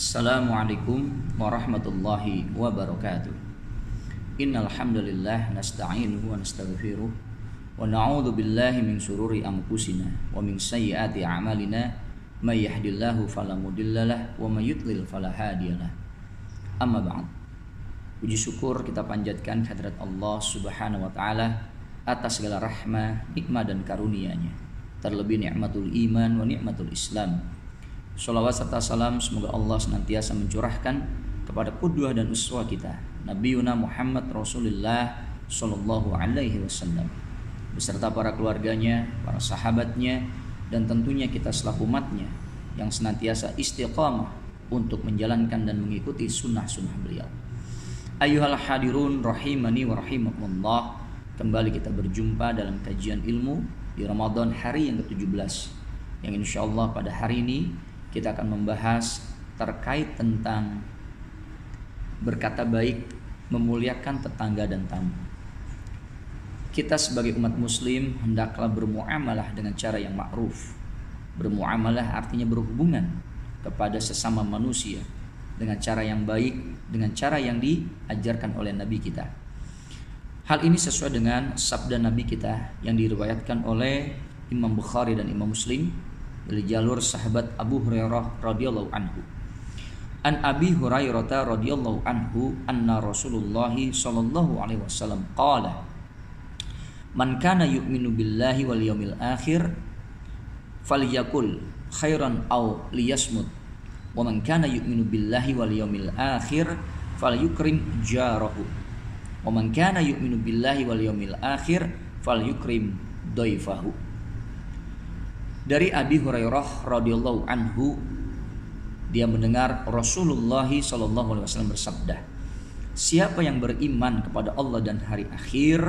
Assalamualaikum warahmatullahi wabarakatuh. Innal hamdalillah nasta'inuhu wa nastaghfiruh wa na'udzu billahi min shururi anfusina wa min sayyiati a'malina may yahdihillahu fala mudhillalah wa may yudlil fala hadiyalah. Amma ba'd. Puji syukur kita panjatkan kehadirat Allah Subhanahu wa taala atas segala rahmah, nikmat dan karunia-Nya. Terlebih nikmatul iman wa nikmatul Islam. Shalawat serta salam semoga Allah senantiasa mencurahkan kepada qudwah dan uswah kita Nabi Muhammad Rasulullah Sallallahu Alaihi Wasallam beserta para keluarganya, para sahabatnya, dan tentunya kita selaku umatnya yang senantiasa istiqamah untuk menjalankan dan mengikuti sunnah-sunnah beliau. Ayyuhal hadirun rahimani wa rahimakumullah. Kembali kita berjumpa dalam kajian ilmu di Ramadan hari yang ke-17 yang insyaallah pada hari ini kita akan membahas terkait tentang berkata baik, memuliakan tetangga dan tamu. Kita sebagai umat muslim hendaklah bermuamalah dengan cara yang ma'ruf. Bermuamalah artinya berhubungan kepada sesama manusia dengan cara yang baik, dengan cara yang diajarkan oleh Nabi kita. Hal ini sesuai dengan sabda Nabi kita yang diriwayatkan oleh Imam Bukhari dan Imam Muslim dari jalur sahabat Abu Hurairah radhiyallahu anhu. An Abi Hurairah radhiyallahu anhu anna Rasulullah sallallahu alaihi wasallam qala man kana yu'minu billahi wal yawmil akhir falyakul khairan aw liyasmut wa man kana yu'minu billahi wal yawmil akhir falyukrim jarahu wa man kana yu'minu billahi wal yawmil akhir falyukrim dhaifahu. Dari Abi Hurairah radhiyallahu anhu, dia mendengar Rasulullah sallallahu alaihi wasallam bersabda, siapa yang beriman kepada Allah dan hari akhir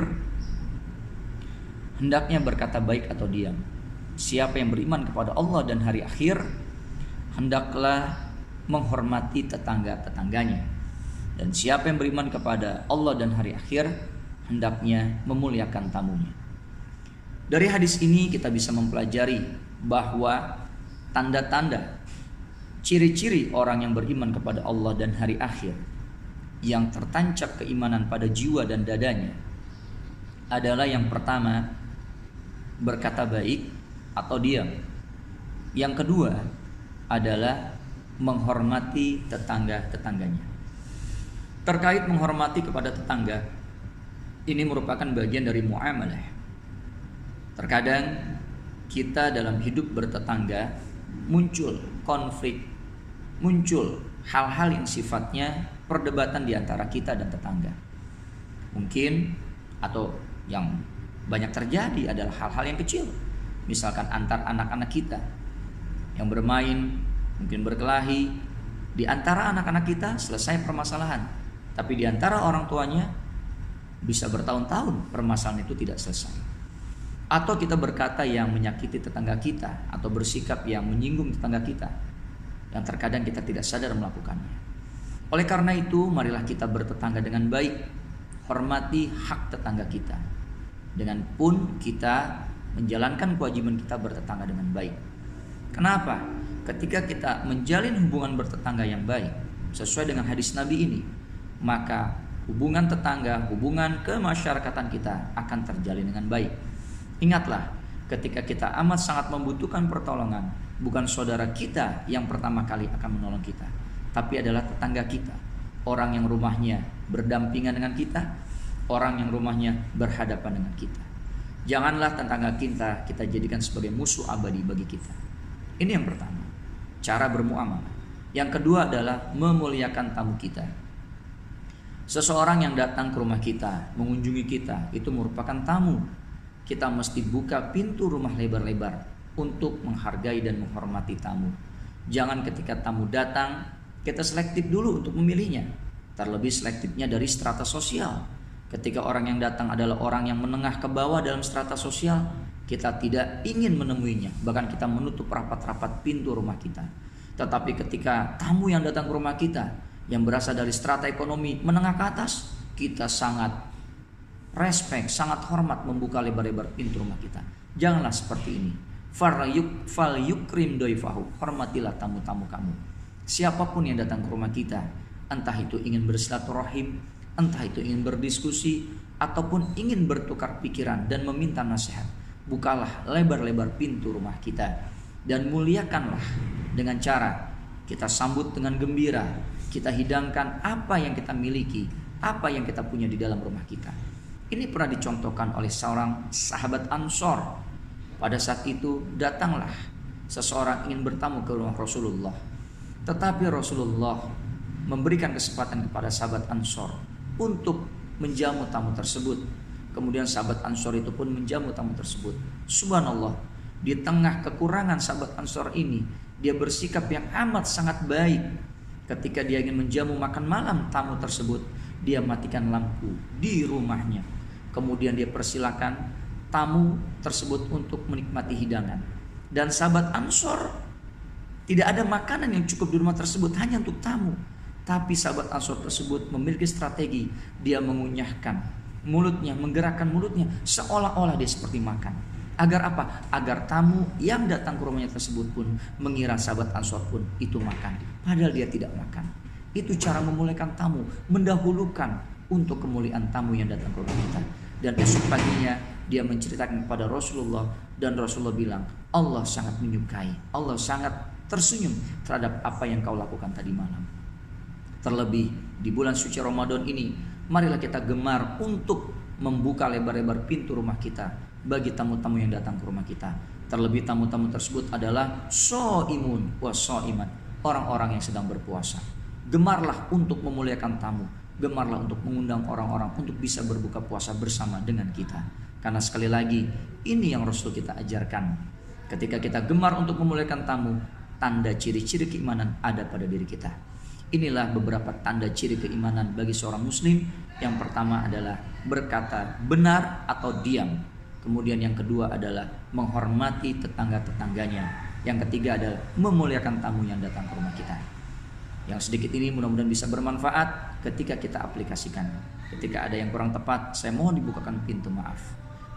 hendaknya berkata baik atau diam. Siapa yang beriman kepada Allah dan hari akhir hendaklah menghormati tetangga-tetangganya. Dan siapa yang beriman kepada Allah dan hari akhir hendaknya memuliakan tamunya. Dari hadis ini kita bisa mempelajari bahwa tanda-tanda ciri-ciri orang yang beriman kepada Allah dan hari akhir yang tertancap keimanan pada jiwa dan dadanya adalah yang pertama berkata baik atau diam. Yang kedua adalah menghormati tetangga-tetangganya. Terkait menghormati kepada tetangga, ini merupakan bagian dari muamalah. Terkadang kita dalam hidup bertetangga muncul konflik, muncul hal-hal yang sifatnya perdebatan di antara kita dan tetangga. Mungkin atau yang banyak terjadi adalah hal-hal yang kecil. Misalkan antar anak-anak kita yang bermain, mungkin berkelahi. Di antara anak-anak kita selesai permasalahan, tapi di antara orang tuanya bisa bertahun-tahun permasalahan itu tidak selesai. Atau kita berkata yang menyakiti tetangga kita atau bersikap yang menyinggung tetangga kita yang terkadang kita tidak sadar melakukannya. Oleh karena itu, marilah kita bertetangga dengan baik, hormati hak tetangga kita. Dengan pun kita menjalankan kewajiban kita bertetangga dengan baik. Kenapa? Ketika kita menjalin hubungan bertetangga yang baik sesuai dengan hadis Nabi ini, maka hubungan tetangga, hubungan kemasyarakatan kita akan terjalin dengan baik. Ingatlah, ketika kita amat sangat membutuhkan pertolongan, bukan saudara kita yang pertama kali akan menolong kita, tapi adalah tetangga kita, orang yang rumahnya berdampingan dengan kita, orang yang rumahnya berhadapan dengan kita. Janganlah tetangga kita jadikan sebagai musuh abadi bagi kita. Ini yang pertama, cara bermuamalah. Yang kedua adalah memuliakan tamu kita. Seseorang yang datang ke rumah kita, mengunjungi kita, itu merupakan tamu. Kita mesti buka pintu rumah lebar-lebar untuk menghargai dan menghormati tamu. Jangan ketika tamu datang kita selektif dulu untuk memilihnya. Terlebih selektifnya dari strata sosial. Ketika orang yang datang adalah orang yang menengah ke bawah dalam strata sosial, kita tidak ingin menemuinya. Bahkan kita menutup rapat-rapat pintu rumah kita. Tetapi ketika tamu yang datang ke rumah kita yang berasal dari strata ekonomi menengah ke atas, kita sangat respect, sangat hormat membuka lebar-lebar pintu rumah kita. Janganlah seperti ini. Fal yukrim doifahu, hormatilah tamu-tamu kamu. Siapapun yang datang ke rumah kita, entah itu ingin bersilaturahim, entah itu ingin berdiskusi, ataupun ingin bertukar pikiran dan meminta nasihat, bukalah lebar-lebar pintu rumah kita dan muliakanlah dengan cara kita sambut dengan gembira, kita hidangkan apa yang kita miliki, apa yang kita punya di dalam rumah kita. Ini pernah dicontohkan oleh seorang sahabat Ansor. Pada saat itu datanglah seseorang ingin bertamu ke rumah Rasulullah, tetapi Rasulullah memberikan kesempatan kepada sahabat Ansor untuk menjamu tamu tersebut. Kemudian sahabat Ansor itu pun menjamu tamu tersebut. Subhanallah, di tengah kekurangan sahabat Ansor ini, dia bersikap yang amat sangat baik. Ketika dia ingin menjamu makan malam tamu tersebut, dia matikan lampu di rumahnya. Kemudian dia persilakan tamu tersebut untuk menikmati hidangan. Dan sahabat Ansor tidak ada makanan yang cukup di rumah tersebut hanya untuk tamu. Tapi sahabat Ansor tersebut memiliki strategi. Dia mengunyahkan mulutnya, menggerakkan mulutnya seolah-olah dia seperti makan. Agar apa? Agar tamu yang datang ke rumahnya tersebut pun mengira sahabat Ansor pun itu makan. Padahal dia tidak makan. Itu cara memuliakan tamu, mendahulukan untuk kemuliaan tamu yang datang ke rumah kita. Dan esok paginya dia menceritakan kepada Rasulullah, dan Rasulullah bilang, Allah sangat menyukai, Allah sangat tersenyum terhadap apa yang kau lakukan tadi malam. Terlebih di bulan suci Ramadan ini, marilah kita gemar untuk membuka lebar-lebar pintu rumah kita bagi tamu-tamu yang datang ke rumah kita. Terlebih tamu-tamu tersebut adalah shaimun wa shaimat, orang-orang yang sedang berpuasa. Gemarlah untuk memuliakan tamu, gemarlah untuk mengundang orang-orang untuk bisa berbuka puasa bersama dengan kita. Karena sekali lagi, ini yang Rasul kita ajarkan. Ketika kita gemar untuk memuliakan tamu, tanda ciri-ciri keimanan ada pada diri kita. Inilah beberapa tanda ciri keimanan bagi seorang muslim. Yang pertama adalah berkata benar atau diam. Kemudian yang kedua adalah menghormati tetangga-tetangganya. Yang ketiga adalah memuliakan tamu yang datang ke rumah kita. Yang sedikit ini mudah-mudahan bisa bermanfaat ketika kita aplikasikan. Ketika ada yang kurang tepat, saya mohon dibukakan pintu maaf.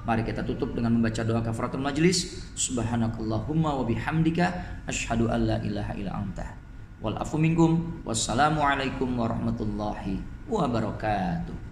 Mari kita tutup dengan membaca doa kafaratul majlis. Subhanakallahumma wa bihamdika asyhadu an la ilaha illa anta wal afu minkum. Wassalamualaikum warahmatullahi wabarakatuh.